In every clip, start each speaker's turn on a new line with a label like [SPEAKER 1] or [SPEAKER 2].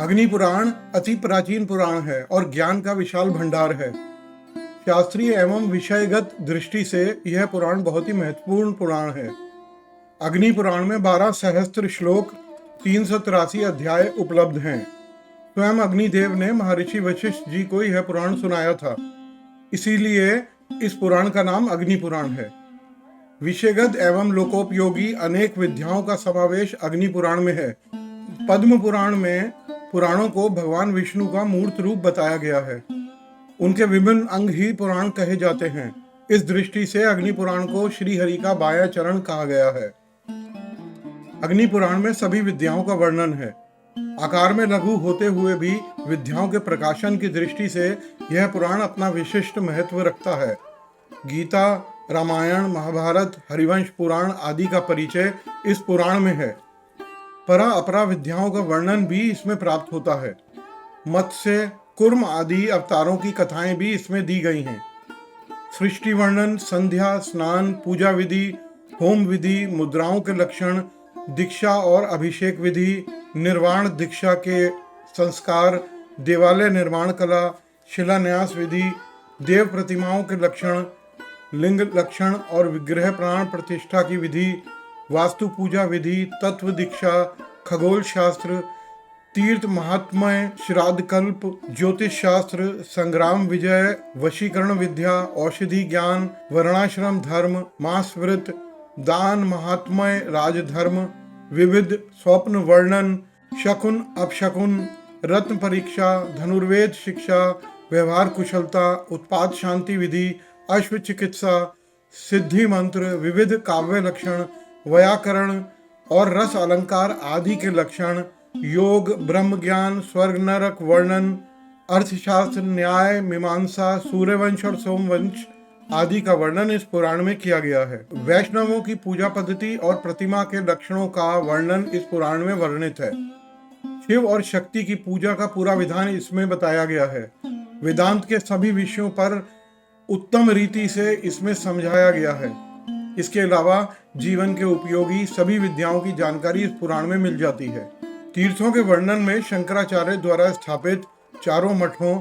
[SPEAKER 1] अग्नि पुराण अति प्राचीन पुराण है और ज्ञान का विशाल भंडार है। शास्त्रीय एवं विषयगत दृष्टि से यह पुराण बहुत ही महत्वपूर्ण पुराण है। अग्नि पुराण में 12 सहस्त्र श्लोक 383 अध्याय उपलब्ध हैं। स्वयं अग्निदेव ने महर्षि वशिष्ठ जी को यह पुराण सुनाया था, इसीलिए इस पुराण का नाम अग्नि पुराण है। विषयगत एवं लोकोपयोगी अनेक विद्याओं का समावेश अग्नि पुराण में है। पद्म पुराण में पुराणों को भगवान विष्णु का मूर्त रूप बताया गया है। उनके विभिन्न अंग ही पुराण कहे जाते हैं। इस दृष्टि से अग्नि पुराण को श्री हरि का बायां चरण कहा गया है। अग्नि पुराण में सभी विद्याओं का वर्णन है। आकार में लघु होते हुए भी विद्याओं के प्रकाशन की दृष्टि से यह पुराण अपना विशिष्ट महत्व रखता है। गीता, रामायण, महाभारत, हरिवंश पुराण आदि का परिचय इस पुराण में है। परा अपरा विद्याओं का वर्णन भी इसमें प्राप्त होता है। मत्स्य, कुर्म आदि अवतारों की कथाएं भी इसमें दी गई हैं। सृष्टि वर्णन, संध्या, स्नान, पूजा विधि, होम विधि, मुद्राओं के लक्षण, दीक्षा और अभिषेक विधि, निर्वाण दीक्षा के संस्कार, देवालय निर्माण कला, शिलान्यास विधि, देव प्रतिमाओं के लक्षण, लिंग लक्षण और विग्रह प्राण प्रतिष्ठा की विधि, वास्तु पूजा विधि, तत्व दीक्षा, खगोल शास्त्र, तीर्थ महात्म्य, श्राद्ध कल्प, ज्योतिष शास्त्र, संग्राम विजय, वशीकरण विद्या, औषधि ज्ञान, वर्णाश्रम धर्म, मास व्रत, दान महात्म्य, राजधर्म, विविध स्वप्न वर्णन, शकुन अपशकुन, रत्न परीक्षा, धनुर्वेद शिक्षा, व्यवहार कुशलता, उत्पाद शांति विधि, अश्व चिकित्सा, सिद्धि मंत्र, विविध काव्य लक्षण, व्याकरण और रस अलंकार आदि के लक्षण, योग, ब्रह्म ज्ञान, स्वर्ग नरक वर्णन, अर्थशास्त्र, न्याय, मीमांसा, सूर्यवंश और सोमवंश आदि का वर्णन इस पुराण में किया गया है। वैष्णवों की पूजा पद्धति और प्रतिमा के लक्षणों का वर्णन इस पुराण में वर्णित है। शिव और शक्ति की पूजा का पूरा विधान इसमें बताया गया है। वेदांत के सभी विषयों पर उत्तम रीति से इसमें समझाया गया है। इसके अलावा जीवन के उपयोगी सभी विद्याओं की जानकारी इस पुराण में मिल जाती है। तीर्थों के वर्णन में शंकराचार्य द्वारा स्थापित चारों मठों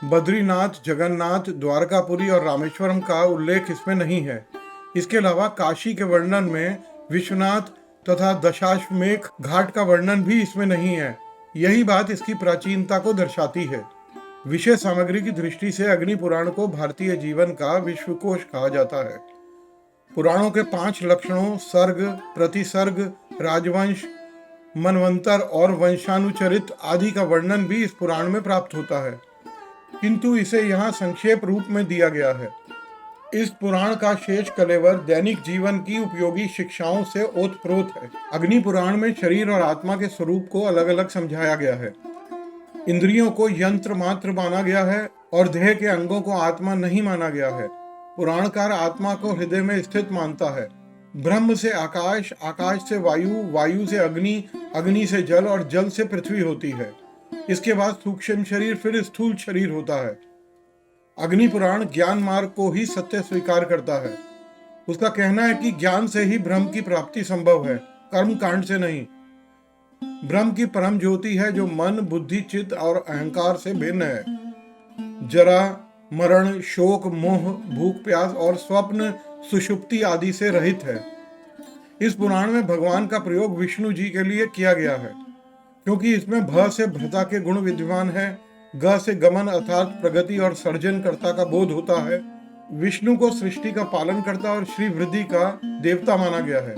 [SPEAKER 1] बद्रीनाथ, जगन्नाथ, द्वारकापुरी और रामेश्वरम का उल्लेख इसमें नहीं है। इसके अलावा काशी के वर्णन में विश्वनाथ तथा दशाश्वमेध घाट का वर्णन भी इसमें नहीं है। यही बात इसकी प्राचीनता को दर्शाती है। विषय सामग्री की दृष्टि से अग्नि पुराण को भारतीय जीवन का विश्वकोश कहा जाता है। पुराणों के 5 लक्षणों सर्ग, प्रतिसर्ग, राजवंश, मनवंतर और वंशानुचरित आदि का वर्णन भी इस पुराण में प्राप्त होता है, किंतु इसे यहाँ संक्षेप रूप में दिया गया है। इस पुराण का शेष कलेवर दैनिक जीवन की उपयोगी शिक्षाओं से ओतप्रोत है। अग्नि पुराण में शरीर और आत्मा के स्वरूप को अलग अलग समझाया गया है। इंद्रियों को यंत्र मात्र माना गया है और देह के अंगों को आत्मा नहीं माना गया है। पुराणकार आत्मा को हृदय में स्थित मानता है। ब्रह्म से आकाश, आकाश से वायु, वायु से अग्नि, अग्नि से जल और जल से पृथ्वी होती है। इसके बाद सूक्ष्म शरीर, फिर स्थूल शरीर होता है। अग्नि पुराण ज्ञान मार्ग को ही सत्य स्वीकार करता है। उसका कहना है कि ज्ञान से ही ब्रह्म की प्राप्ति संभव है, कर्म कांड से नहीं। ब्रह्म की परम ज्योति है जो मन, बुद्धि, चित्त और अहंकार से भिन्न है। जरा, मरण, शोक, मोह, भूख प्यास और स्वप्न, सुषुप्ति आदि से रहित है। इस पुराण में भगवान का प्रयोग विष्णु जी के लिए किया गया है, क्योंकि इसमें भ से भ्रता के गुण विद्यमान है, ग से गमन अर्थात प्रगति और सर्जनकर्ता का बोध होता है। विष्णु को सृष्टि का पालन करता और श्री वृद्धि का देवता माना गया है।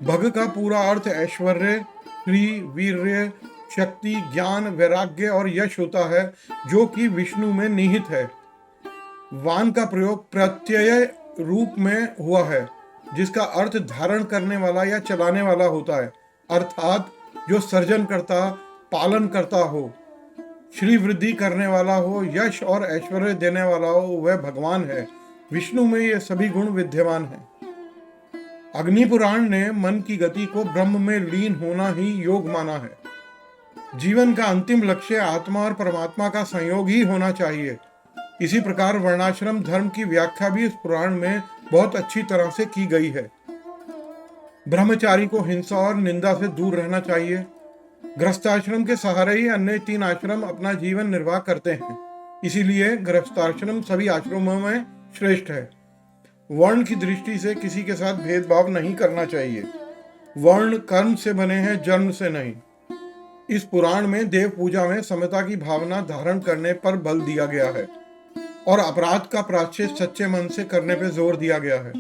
[SPEAKER 1] भग का पूरा अर्थ ऐश्वर्य, श्री, वीर्य, शक्ति, ज्ञान, वैराग्य और यश होता है, जो कि विष्णु में निहित है। वान का प्रयोग प्रत्यय रूप में हुआ है, जिसका अर्थ धारण करने वाला या चलाने वाला होता है, अर्थात जो सर्जन करता, पालन करता हो, श्री वृद्धि करने वाला हो, यश और ऐश्वर्य देने वाला हो, वह भगवान है। विष्णु में ये सभी गुण विद्यमान हैं। अग्नि पुराण ने मन की गति को ब्रह्म में लीन होना ही योग माना है। जीवन का अंतिम लक्ष्य आत्मा और परमात्मा का संयोग ही होना चाहिए। इसी प्रकार वर्णाश्रम धर्म की व्याख्या भी इस पुराण में बहुत अच्छी तरह से की गई है। ब्रह्मचारी को हिंसा और निंदा से दूर रहना चाहिए। गृहस्थाश्रम के सहारे ही अन्य 3 आश्रम अपना जीवन निर्वाह करते हैं। इसीलिए गृहस्थाश्रम सभी आश्रमों में श्रेष्ठ है। वर्ण की दृष्टि से किसी के साथ भेदभाव नहीं करना चाहिए। वर्ण कर्म से बने हैं, जन्म से नहीं। इस पुराण में देव पूजा में समता की भावना धारण करने पर बल दिया गया है और अपराध का प्रायश्चित सच्चे मन से करने पर जोर दिया गया है।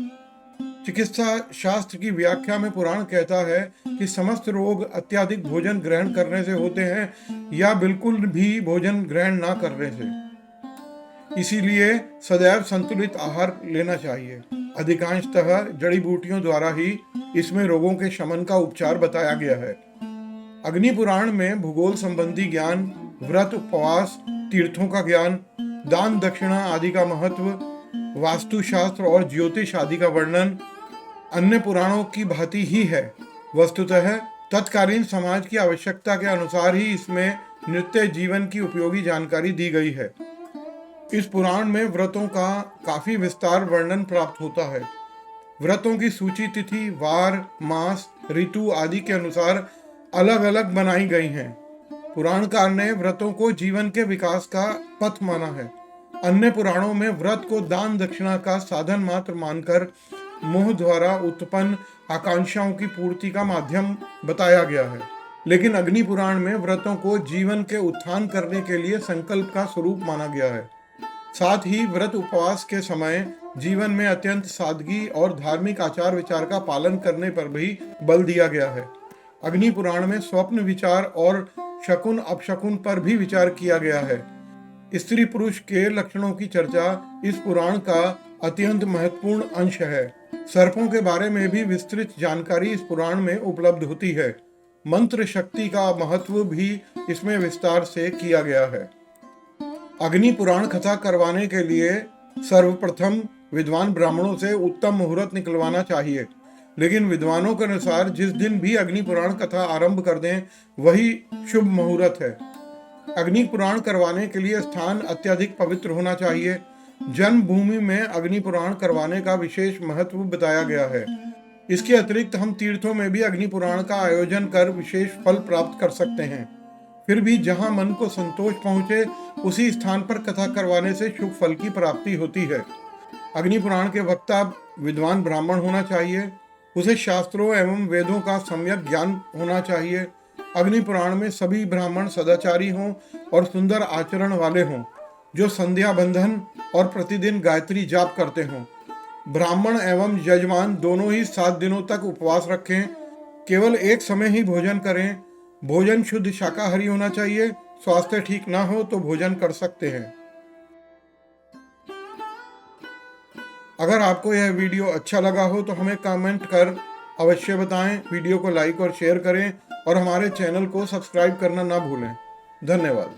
[SPEAKER 1] चिकित्सा शास्त्र की व्याख्या में पुराण कहता है कि समस्त रोग अत्यधिक भोजन ग्रहण करने से होते हैं या बिल्कुल भी भोजन ग्रहण ना करने से। इसीलिए सदैव संतुलित आहार लेना चाहिए। अधिकांशतः जड़ी बूटियों द्वारा ही इसमें रोगों के शमन का उपचार बताया गया है। अग्नि पुराण में भूगोल संबंधी ज्ञान, व्रत उपवास, तीर्थों का ज्ञान, दान दक्षिणा आदि का महत्व, वास्तुशास्त्र और ज्योतिष आदि का वर्णन अन्य पुराणों की भांति ही है। वस्तुतः तत्कालीन समाज की आवश्यकता के अनुसार ही इसमें नित्य जीवन की उपयोगी जानकारी दी गई है। इस पुराण में व्रतों का काफी विस्तार वर्णन प्राप्त होता है। व्रतों की सूची तिथि, वार, मास, ऋतु आदि के अनुसार अलग अलग बनाई गई हैं। पुराणकार ने व्रतों को जीवन के विकास का पथ माना है। अन्य पुराणों में व्रत को दान दक्षिणा का साधन मात्र मानकर मोह द्वारा उत्पन्न आकांक्षाओं की पूर्ति का माध्यम बताया गया है। लेकिन अग्नि पुराण में व्रतों को जीवन के उत्थान करने के लिए संकल्प का स्वरूप माना गया है। साथ ही व्रत उपवास के समय जीवन में अत्यंत सादगी और धार्मिक आचार विचार का पालन करने पर भी बल दिया गया है। अग्नि पुराण में स्वप्न विचार और शकुन अपशकुन पर भी विचार किया गया है। स्त्री पुरुष के लक्षणों की चर्चा इस पुराण का अत्यंत महत्वपूर्ण अंश है। सर्पों के बारे में भी विस्तृत जानकारी इस पुराण में उपलब्ध होती है। मंत्र शक्ति का महत्व भी इसमें विस्तार से किया गया है। अग्नि पुराण कथा करवाने के लिए सर्वप्रथम विद्वान ब्राह्मणों से उत्तम मुहूर्त निकलवाना चाहिए। लेकिन विद्वानों के अनुसार जिस दिन भी अग्नि पुराण कथा आरंभ कर दें वही शुभ मुहूर्त है। अग्नि पुराण करवाने के लिए स्थान अत्यधिक पवित्र होना चाहिए। जन्मभूमि में अग्नि पुराण करवाने का विशेष महत्व बताया गया है। इसके अतिरिक्त हम तीर्थों में भी अग्नि पुराण का आयोजन कर विशेष फल प्राप्त कर सकते हैं। फिर भी जहां मन को संतोष पहुंचे उसी स्थान पर कथा करवाने से शुभ फल की प्राप्ति होती है। अग्नि पुराण के वक्ता विद्वान ब्राह्मण होना चाहिए। उसे शास्त्रों एवं वेदों का सम्यक ज्ञान होना चाहिए। अग्नि पुराण में सभी ब्राह्मण सदाचारी हों और सुंदर आचरण वाले हों, जो संध्या बंधन और प्रतिदिन गायत्री जाप करते हों। ब्राह्मण एवं यजमान दोनों ही 7 दिनों तक उपवास रखें। केवल एक समय ही भोजन करें। भोजन शुद्ध शाकाहारी होना चाहिए। स्वास्थ्य ठीक ना हो तो भोजन कर सकते हैं। अगर आपको यह वीडियो अच्छा लगा हो तो हमें कमेंट कर अवश्य बताएं। वीडियो को लाइक और शेयर करें और हमारे चैनल को सब्सक्राइब करना ना भूलें। धन्यवाद।